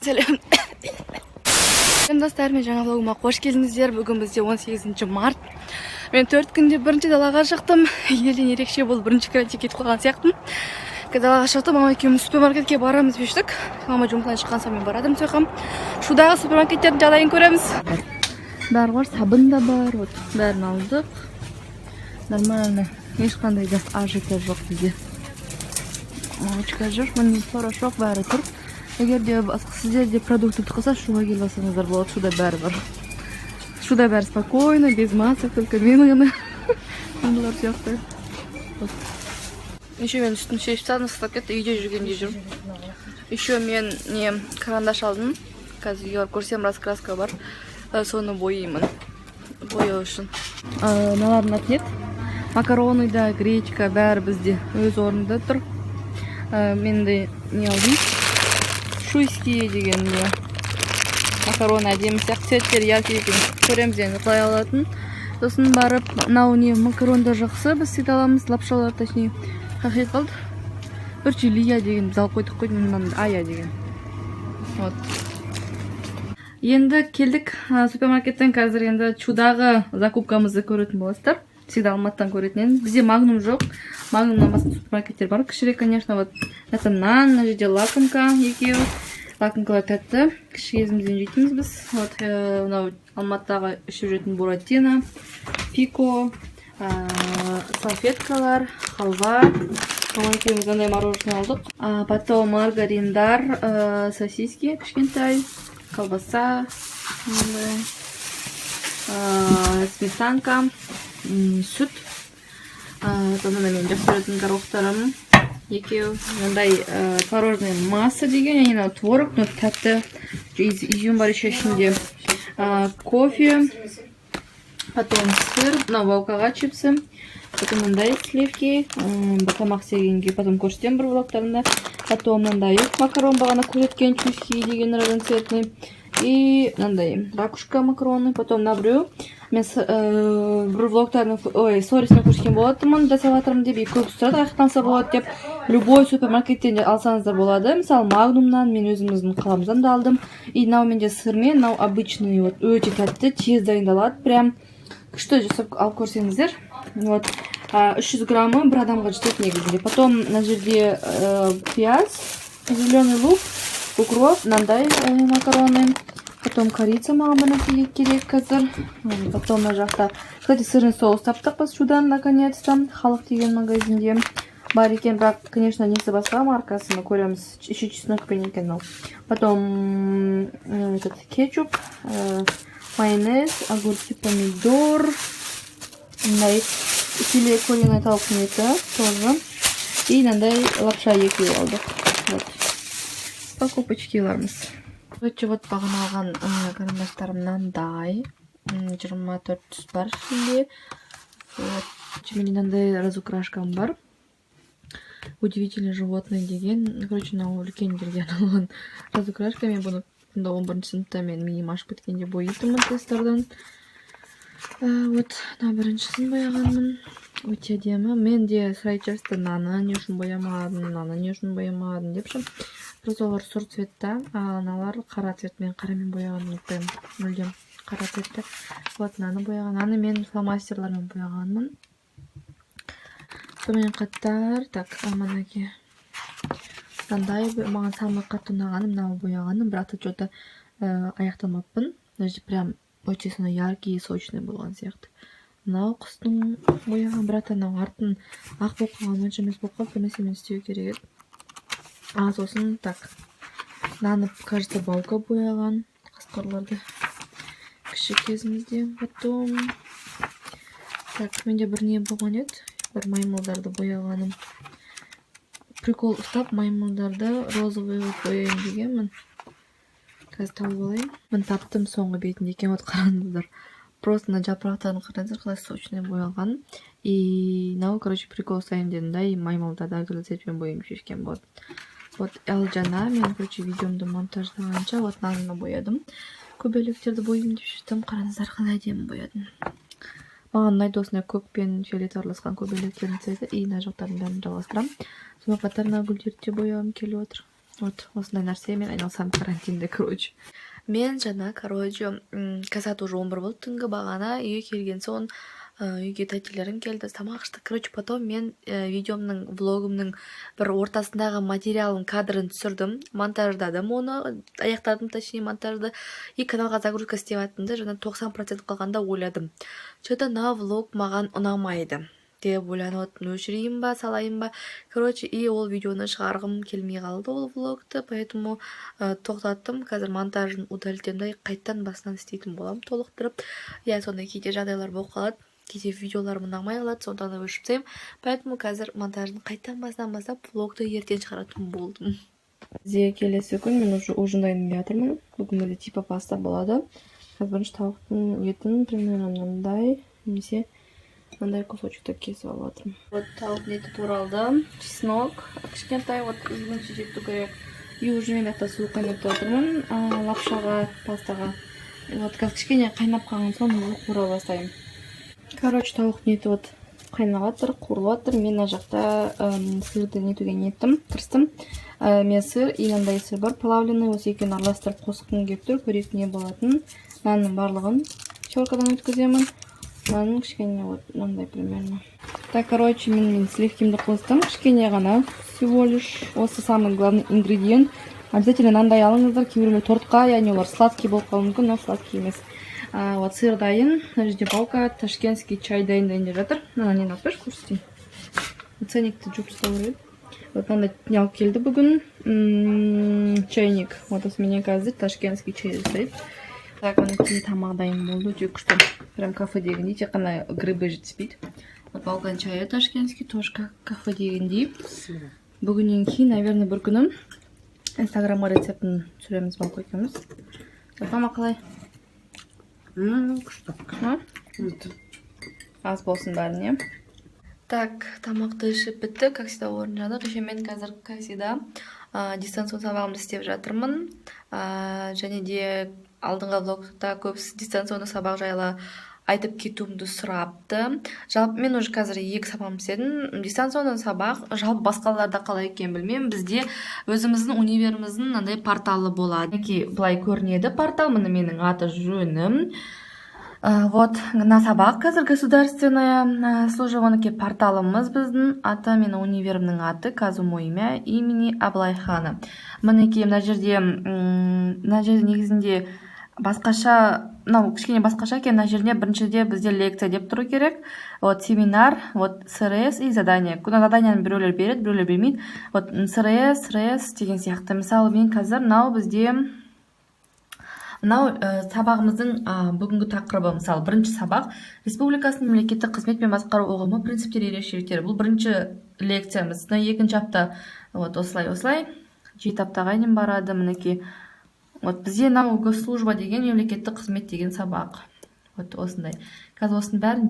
Сәлем достар, мен жаңа влогыма қош келдіңіздер. Бүгін бізде 18 март. Мен 4 күнде бірінші далаға шықтым. Елден ерекше болып бірінші карантинге кетіп қалған сияқтымын. Далаға шықтым, мама екеуміз супермаркетке барамыз дештік. Мама жұмыстан шыққан соң мен барадым соқам. Шудағы супермаркеттердің жағдайын көреміз. Бәрі бар, сабын да бар. Вот, бәрін алдық. Нормально. Ешқандай да ажита жоқ бізде. Молочка жүр, міне порошок бәрі тұр. Егер де сіздерде продукты тұқыса, шуға келіп алсаңыздар болады. Шуда бәрі бар. Шуда бәрі спокойно, без масок, только мен ғана. Бұлар сияқты. Еще мен үстін шешіп садым, сылап кетті, үйде жүргенде жүр. Еще мен карандаш алдым. Қазір егер көрсем раскраска бар. Соны бояймын. Бояу үшін. Налардың аты нет. Макароны да, гречка бәрі бізде өз орнында тұр. Мен де не алдым. Шуйские деген не. Макароны әдемі сияқты цветтері яркий екен. Көреміз енді қалай алатын. Сосын барып, мынау не макарондар жақсы, біз сөйте аламыз, лапшалар точнее. Қақи қалды. Үрчі лия деген біз алып қойдық қойдым, ая деген. Вот. Енді келдік супермаркеттен, қазір енді чудағы закупкамызды көретін боласыздар. Всегда Алматтан көретін. Бізде Магнум жоқ. Магнумнан басқа супермаркеттер бар. Кішірек, конечно, вот это нан, мына жерде лакомка екеуі. Лакомкалар тәтті. Кіші кезімізден жейтінбіз біз. Вот мынау Алматтағы ішіп жүретін буратино, пико, салфеткалар, халва. Мама екеуміз андай мороженое алдық. Потом маргариндар, сосиски кішкентай, колбаса, сметанка, сүт. Сонда мен жақсы көретін горохтарым екеу. Мындай творожная масса деген, яғни творог, но тәтті. Изюм бар еще ішінде. Кофе. Потом сыр, волкаға чипсы. Потом мындай сливки, бакамак сегенге. Потом көрсетем бір влогтарында. Потом мындай макарон бағана көрсеткен чуйский деген разноцветный. И мындай ракушка макароны. Потом набрю. Мен бір влогтарын, сторисіне көрсеткен болатымын, жасаватырмын деп, көп сұрады, аяқтанса болады деп. Любой супермаркеттен алсаңыздар болады. Мысалы, Магнумнан мен өзіміздің қаламыздан да алдым. И мынау менде сырмен, мынау обычный, өте тәтті, тез дайындалады. Прям күшті жасап алып көрсеңіздер. Вот 300 граммы бір адамға жетеді негізінде. Потом мына жерде пияз, зеленый лук, укроп, мынандай макароны. Потом корица маған бұны керек қазір. Потом мына жақта, кстати, сырный соус таптық біз шудан наконец-то. Халық деген магазинде бар екен, бірақ, конечно, несі басқа маркасын көреміз. Еще чеснокпен екен ол. Потом кетчуп, майонез, огурцы, помидор, филе куриной тауықтың еті тоже. И мынандай лапша екеу алдық. Вот. Покупочкиларымыз. Вот бағын алған карандаштарым мынандай 24 түс бар ішінде. Менде мынандай разукрашкам бар. Удивительное животное деген. Короче, мынау үлкендерге арналған разукрашка. Мен бұны 11 сыныпта мен миім ашып кеткенде бояйтынмын тесттардан. Вот, мына біріншісін бояғанмын. Өте әдемі. Мен де сұрайды жасты, наны не үшін боямадың депші. Просто олар сұр цветта, аналар қара цвет. Мен қарамен бояғанмын, мүлдем қара цветті. Вот, наны бояған. Наны мен фломастерлармен бояғанмын. Сонымен қатар, так, аманаге. Мынандай маған самый қатты ұнағаным, мынау бояғаным, бірақ та что-то аяқтамаппын. Прям өте сондай яркий и сочный болған сияқты. Мынау құстың бояған, бірақ та мынау артын ақ болып қалған, онша емес болып қалып, бірнәрсе мен істеу керек еді. Сосын так, наны, кажется, балка бояған қасқырларды кіші кезімізде. Потом так, менде бір не болған еді, бір маймылдарды бояғаным. Прикол ұстап маймылдарды розовый бояйын дегенмін. Қазір тауып алайын. Мен таптым соңғы бетінде екен, вот қараңыздар. Просто на жапырақтарын қараңыздар, қалай сочный боялған. И мынау, короче, прикол ұстайын дедім да, и маймылдарды әртүрлі цветпен бояйын шешкен болады. Вот жаңа мен, короче, видеомды монтаждағанша вот нанына боядым. Көбелектерді бояйын деп шештім. Қараңыздар, қалай әдемі боядым. Маған ұнайды осындай көк пен фиолет араласқан көбелектердің цветі. И мына жақтардың бәрін жалғастырамын. Сонымен қатар мына гүлдерді де бояғым келіп отыр. Вот осындай нәрсемен айналысамын карантинде, короче. Мен жаңа, короче, қазір уже 11 болды түнгі бағана, үйге келген соң үйге тәтелерім келді, тамақ ішті. Короче, потом мен видеомның, влогымның бір ортасындағы материалын, кадрын түсірдім, монтаждадым оны, аяқтадым, точнее монтажды, и каналға загрузка істеп аттым да, жаңа 90% қалғанда ойладым. Что-то на влог маған ұнамайды деп ойланып, өшірейін ба, салайын ба. Короче, и ол видеоны шығарғым келмей қалды, ол влогты, поэтому тоқтаттым. Қазір монтажын удалитемді, қайттан басынан істейтін болам, толықтырып. Я сондай кейде жағдайлар болып қалады, кейде видеоларым ұнамай қалады, сондықтан да өшіріп тастаймын. Поэтому қазір монтажын қайттан басынан бастап, влогты ертең шығаратын болдым. Бізде келесі күн мен уже ужин дайындап жатырмын. Бүгін менде типа паста болады. Қазір бірінші тауықтың етін примерно мынандай, немесе мындай кусочекті кесіп алып жатырмын. Вот тауықтың еті туралды, чеснок, кішкентай, вот изменші жетті керек. И уже мен ата су қайнап жатырмын, лапшаға, пастаға. Вот кішкене қайнап қалған соң қуыра бастаймын. Короче, тауықтың еті вот қайнап жатыр, қуырылып жатыр. Мен мына жақта сырды нетуге ниеттім, тырыстым. Мен сыр и мынандай сыр бар, плавленый, осы екеуін араластырып қосқым келіп тұр, көрейік не болатын. Нанның барлығын теркадан өткіземін. Нанның кішкене вот мынандай примерно. Так, короче, мен сливкимді қостым, кішкене ғана, всего лишь. Осы самый главный ингредиент. Обязательно мынандай алыңыздар, кейбіреулер тортқа, яғни олар сладкий болып қалуы мүмкін, но сладкий емес. Вот сыр дайын, мына жерде палка, ташкентский чай дайын деп жатыр. Мына нені алып берші, көрсетейін. Ценникті жуып ұстау керек. Вот мынандай не алып келді бүгін. Чайник. Вот осы менен қазір ташкентский чай жасайды. Так, мінекей тамақ дайын болды, өте күшті. Прям кафе дегендей, тек қана грибы жетіспейді. Вот балкон чайы ташкентский, тоже кафе дегендей. Бүгіннен кейін, наверное, бір күнім инстаграмға рецептін түсіреміз балкон екеуміз. Тамақ қалай? Күшті. Аз болсын бәрін, не? Так, тамақты ішіп бітті, как всегда орын жадық. Еще мен қазір, как всегда, дистанцион сабағымды істеп жатырмын. Және де алдыңғы влогта көбісі дистанционды сабақ жайлы айтып кетуімді сұрапты. Жалпы мен уже қазір 2 сабағым істедім. Дистанционды сабақ, жалпы басқаларда қалай екен білмеймін. Бізде өзіміздің универіміздің мынандай порталы болады. Былай көрінеді портал, міне менің аты жөнім. Вот, на сабақ қазір государственная службаныкі порталымыз біздің аты, менің универімнің аты, қазу мой имя имени Аблайхана. Мінекей мына жерде негізінде басқаша, кішкене басқаша екен, мына жерде біріншіде бізде лекция деп тұру керек. Вот семинар, вот СРС и задание. Күні заданияны біреулер береді, біреулер бермейді. Вот СРС деген сияқты. Мысалы, мен қазір бізде сабағымыздың бүгінгі тақырыбы, мысалы, бірінші сабақ Республикасының мемлекеттік қызмет пен басқару ұғымы, принциптер, ерекшеліктері. Бұл бірінші лекциямыз. Екінші апта вот осылай 7 аптаға дейін барады, мінекей. Вот бізде госслужба деген мемлекеттік қызмет деген сабақ. Вот осындай. Қазір осының бәрін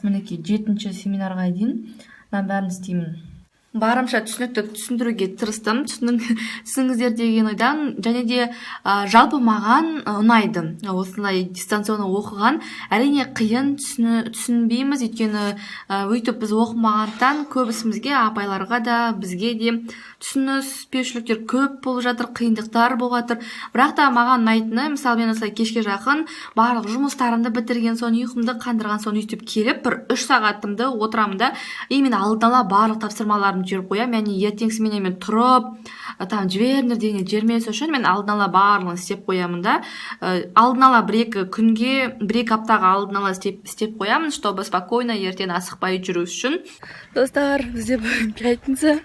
7-ші семинарға дейін бәрін істеймін. Барымша түсінікті түсіндіруге тырыстым, түсініңіздер деген ойдан, және де жалпы маған ұнайды. Осындай дистанционы оқыған, әрине қиын түсінбейміз, өйткені өйтіп біз оқымағандықтан көбісімізге, апайларға да, бізге де түсініспеушіліктер көп болып жатыр, қиындықтар болып жатыр. Бірақ та маған ұнайтыны, мысалы мен осылай кешке жақын барлық жұмыстарымды бітірген соң, ұйқымды қандырған соң өйтіп келіп, бір 3 сағатымды отырамын да, мен алдын ала барлық тапсырмаларымды жіберіп қоямын. Яғни ертеңгісіменен мен тұрып, жіберіңдер деген жермес үшін мен алдын ала барлығын істеп қоямын да. Алдын ала 1-2 күнге, 1-2 аптаға алдын ала істеп қоямын, чтобы спокойно ертең асықпай жүру үшін. Достар, бізде бүгін пятница.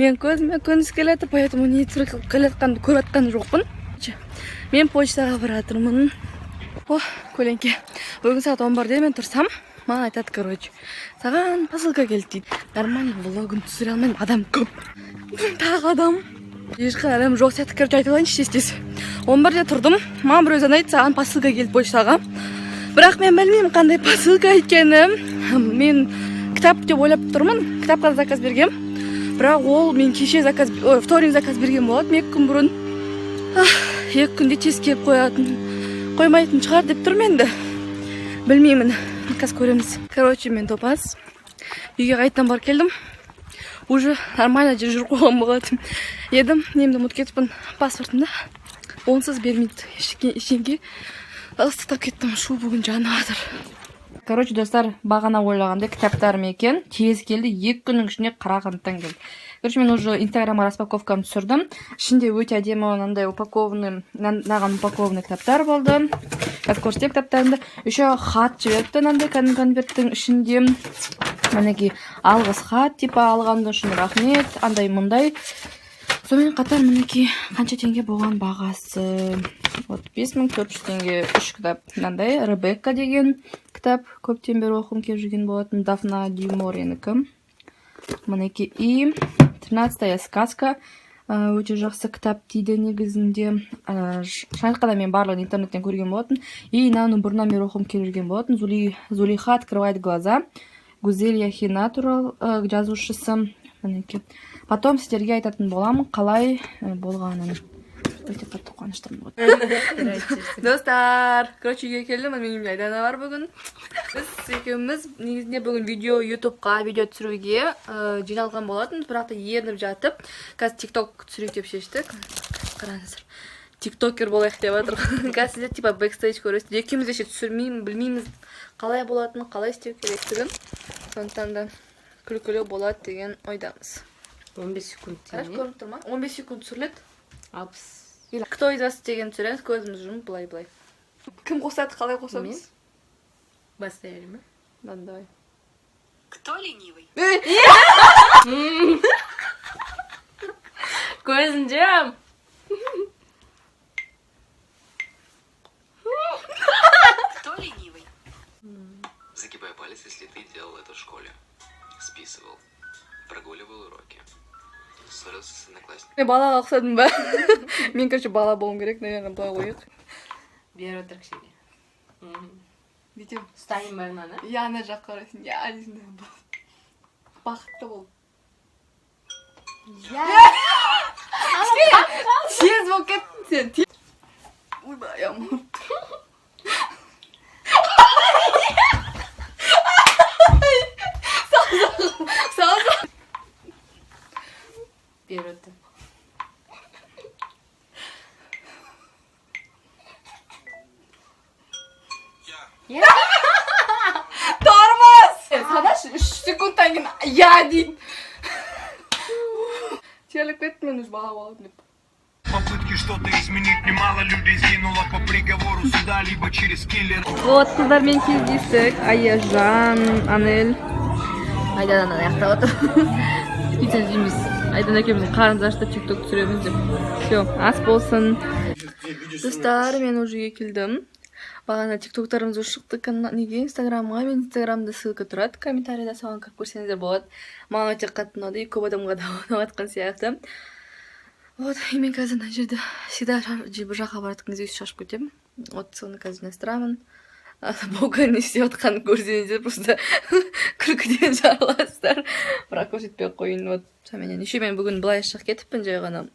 Мен көзіме күндіз келеді, поэтому не келетқанды көріп атқан жоқпын. Мен почтаға баратырмын. Көленке. Бүгін сағат 11-де мен тұрсам, маған айтады, короче, саған посылка келді дейді. Нормально влогын түсіре алмайын, адам көп. Тағы адам. Ешқай адам жоқ сияқты, короче, айтып алайыншы тез. 11-де тұрдым, маған бір өзін айтты, саған посылка келді почтаға. Бірақ мен білмеймін қандай посылка екенін. Мен кітап деп ойлап тұрмын, кітапқа заказ бергем. Бірақ ол мен кеше вторник заказ берген болады, 2 күн бұрын. 2 күнде тез келіп қоймайтын шығар деп тұрмын енді. Білмеймін, қазір көреміз. Короче, мен топас. Үйге қайттан бар келдім. уже нормально жүріп қойған болатын едім. Немді ұмытып кетіппін, паспортымды. Онсыз бермейді ештеңе. Ыстықтап кеттім, шу бүгін жанып жатыр. Короче, достар, бағана ойлағандай кітаптарым екен. Тез келді, 2 күннің ішінде қарағандыдан келді. Короче, мен уже инстаграмға распаковкамды түсірдім. Ішінде өте әдемі мынандай наған упакованный кітаптар болды. Қазір көрсетем кітаптарымды. Еще хат жіберіпті мынандай конверттің ішінде. Мінекей алғыс хат типа алғандың үшін рахмет, андай мұндай. Сонымен қатар мінекей қанша теңге болған бағасы. Вот 5400 теңге 3 кітап. Мынандай Ребекка деген кітап көптен бері оқығым келіп жүрген болатын. Дафна Дюморенікі. Мінекей и 13-я сказка. Өте жақсы кітап дейді негізінде. Шайқада мен барлығын интернеттен көрген болатын. И мынаны бұрыннан бері оқығым келіп жүрген болатын. Зулейха открывает глаза. Гузель Яхи Натурал жазушысы. Мінекей. Потом сіздерге айтатын боламын, қалай болғанын. Өте қатты қуаныштымын. Достар, короче, үйге келдім, менің Айдана бар бүгін. Біз екеуміз негізінде бүгін ютубқа видео түсіруге жиналған болатын, бірақ та ерініп жатып, қазір тикток түсірейік деп шештік. Қараңыздар. Тиктокер болайық деп жатыр. Қазір сіздер типа бэкстейдж көресіздер. Екеуміз еше түсірмеймін, білмейміз қалай болатынын, қалай істеу керектігін. Сондықтан да күлкілі болады деген ойдамыз. 15 секунд. Қараш көрініп тұр ма? 15 секунд түсіріледі. 60. Кто из вас деген түсіреміз, көзіміз жұмып былай-былай. Кім қосады, қалай қосамыз? Бастаяли ма? Ладно, давай. Кто ленивый? Көзін жам! Кто ленивый? Загибай палец, если ты делал это в школе. Списывал. Прогуливал уроки. Ссорился с одноклассниками. Мен балаға ұқсадым ба? Мен, короче, бала болуым керек, наверное, былай қойық. Бері отырық шеге. Бүйтем. Ұстайын барынан, а? Я ана жаққа қарайсың. Я дейсің. Бақытты бол. Тез болып кеттің сен. Ойбай, амыр. Сал. Бері отыр. Тормоз! Садаш 3 секундтан кейін я дейін. Телік кеттім, мен үш бала болатын деп. Попытки что-то изменить немало людей сгинуло по приговору суда, либо через киллер. Вот, қыздармен кездестік. Аяжан, Анель. Айдан аяқтап отыр. Пицца жейміз. Айдан екеуміздің қарнымыз ашты, тикток түсіреміз деп. Все, ас болсын. Достар, мен уже үйге келдім. Бағана тиктоктарымыз шықты неге инстаграмға. Мен инстаграмда ссылка тұрады. Комментарийда соған кіріп көрсеңіздер болады. Маған өте қатты ұнады, көп адамға да ұнап жатқан сияқты. Вот, и мен қазір мына жерде всегда бір жаққа баратын кезде шашып кетемін. Вот, соны қазір настырамын. Бока не істеп жатқанын көрсеңіздер, просто күлкіден жарыласыздар. Бірақ көрсетпей қойын. Вот, сонымен еще мен бүгін былай шығып кетіппін, жай ғана.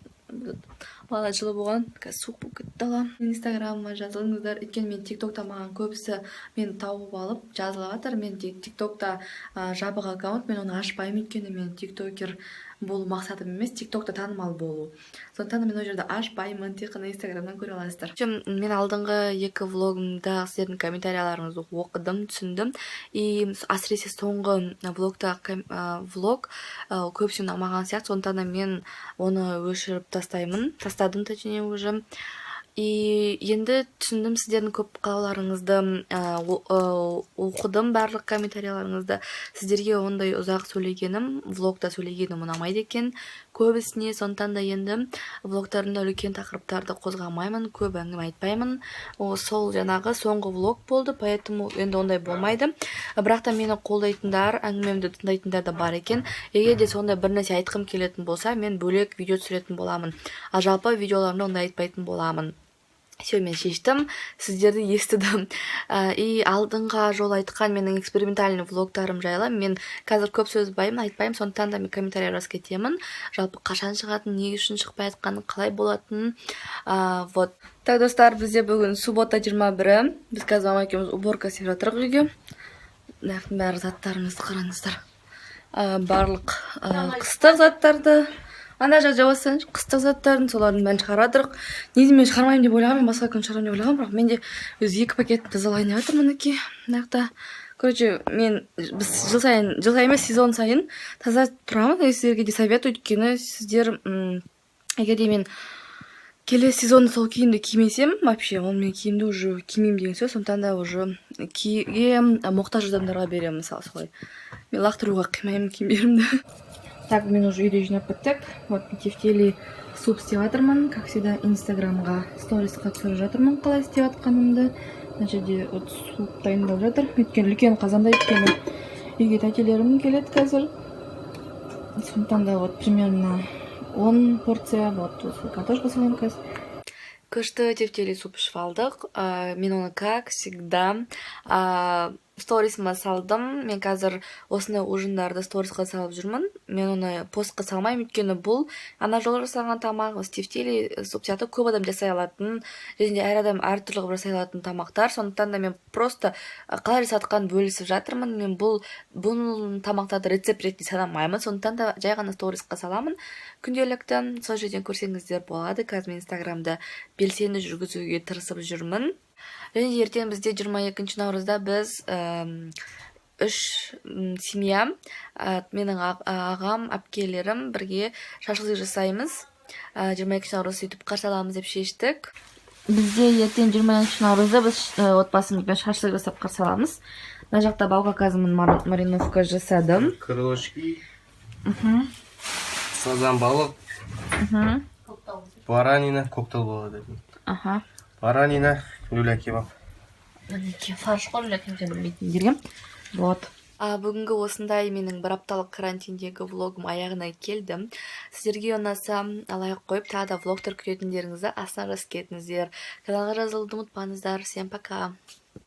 Бала жылы болған, қазір суық болып кетті ала. Инстаграмыма жазылыңыздар, өйткені мен тиктокта маған көбісі мен тауып алып жазылып жатыр. Мен тиктокта жабық аккаунт, мен оны ашпаймын, өйткені мен тиктокер болу мақсатым емес, тиктокта танымал болу. Сондықтан мен ол жерде ашпаймын, тек қана инстаграмнан көре аласыздар. Мен алдыңғы 2 влогымда сіздердің комментарияларыңызды оқыдым, түсіндім. И әсіресе соңғы влогта влог көбісі ұнамаған сияқты, сондықтан мен оны өшіріп тастадым точнее уже. И енді түсіндім сіздердің көп қалауларыңызды, оқыдым барлық комментарияларыңызды. Сіздерге ондай ұзақ сөйлегенім, влогта сөйлегенім ұнамайды екен көбісіне. Сондықтан да енді влогтарымда үлкен тақырыптарды қозғамаймын, көп әңгіме айтпаймын. Сол жаңағы соңғы влог болды, поэтому енді ондай болмайды. Бірақ та мені қолдайтындар, әңгімемді тыңдайтындар да бар екен. Егер де сондай бір нәрсе айтқым келетін болса, мен бөлек видео түсіретін боламын. Ал жалпы видеоларымда ондай айтпайтын боламын. Все, мен шештім, сіздерді естідім. И алдыңға жол айтқан менің экспериментальный влогтарым жайлы мен қазір көп сөз айтпаймын, сондықтан да мен комментарий жазып кетемін. Жалпы қашан шығатын, не үшін шықпай жатқанын, қалай болатынын. Вот. Так, достар, бізде бүгін суббота 21. Біз қазір мама екеуміз уборка істеп жатырмыз үйге. Бәрі заттарымызды қараңыздар. барлық қыстық заттарды ана жақ жабасаңшы қыстық заттарын солардың бәрін шығарадық. Негізі мен шығармаймын деп ойлағам, мен басқа күн шығарамын деп ойлағам, бірақ менде өзі 2 пакет тазалайын деп жатыр мінекей. Мынақта короче, біз жыл сайын емес, сезон сайын таза тұрамыз. Сіздерге де совет, өйткені сіздер егер де мен келесі сезонда сол киімді кимесем, вообще, ол мен киімді уже кимеймін деген сөз, сондықтан да уже киге мұқтаж адамдарға беремін, мысалы солай. Мен лақтыруға қимаймын киімдерімді. Так, мен уже үйде жинап біттік. Вот, тефтели суп істеп жатырмын. Как всегда, инстаграмға сторисқа түсіріп жатырмын, қалай істеп жатқанымды. Мына жерде вот суп дайындалып жатыр. Өйткені үлкен қазанда, өйткені үйге тәтелерім келеді қазір. Сондықтан да вот примерно 10 порция, вот картошка салам қазір. Күшті тефтели суп ішіп алдық. Мен оны, как всегда, сторисыма салдым. Мен қазір осындай ужиндарды сторисқа салып жүрмін. Мен оны постқа салмаймын, өйткені бұл ана жолы жасалған тамақ, тефтели суп сияқты көп адам жасай алатын, және әр адам әртүрлі қылып жасай алатын тамақтар. Сондықтан да мен просто қалай жасатқанын бөлісіп жатырмын. Мен бұл тамақтарды рецепт ретінде санамаймын. Сондықтан да жай ғана сторисқа саламын күнделікті. Сол жерден көрсеңіздер болады. Қазір мен инстаграмда белсенді жүргізуге тырысып жүрмін. Және ертең бізде 22 наурызда біз 3 семья, менің ағам, әпкелерім бірге шашлық жасаймыз. 22 наурыз сөйтіп қарсы аламыз деп шештік. Бізде ертең 22 наурызда біз отбасымызбен шашлық жасап қарсы аламыз. Мына жақта балға қазір мариновка жасадым. Крылышки, сазан балық, баранина, коктейл болады. Баранина, люля кебаб. Мінекей фарш қой, люля кебаб білмейтіндерге. Вот. Бүгінгі осындай менің бір апталық карантиндегі влогым аяғына келдім. Сіздерге ұнаса лайк қойып, тағы да влогтар күтетіндеріңізді астына жазып кетіңіздер. Каналға жазылуды ұмытпаңыздар. Всем пока.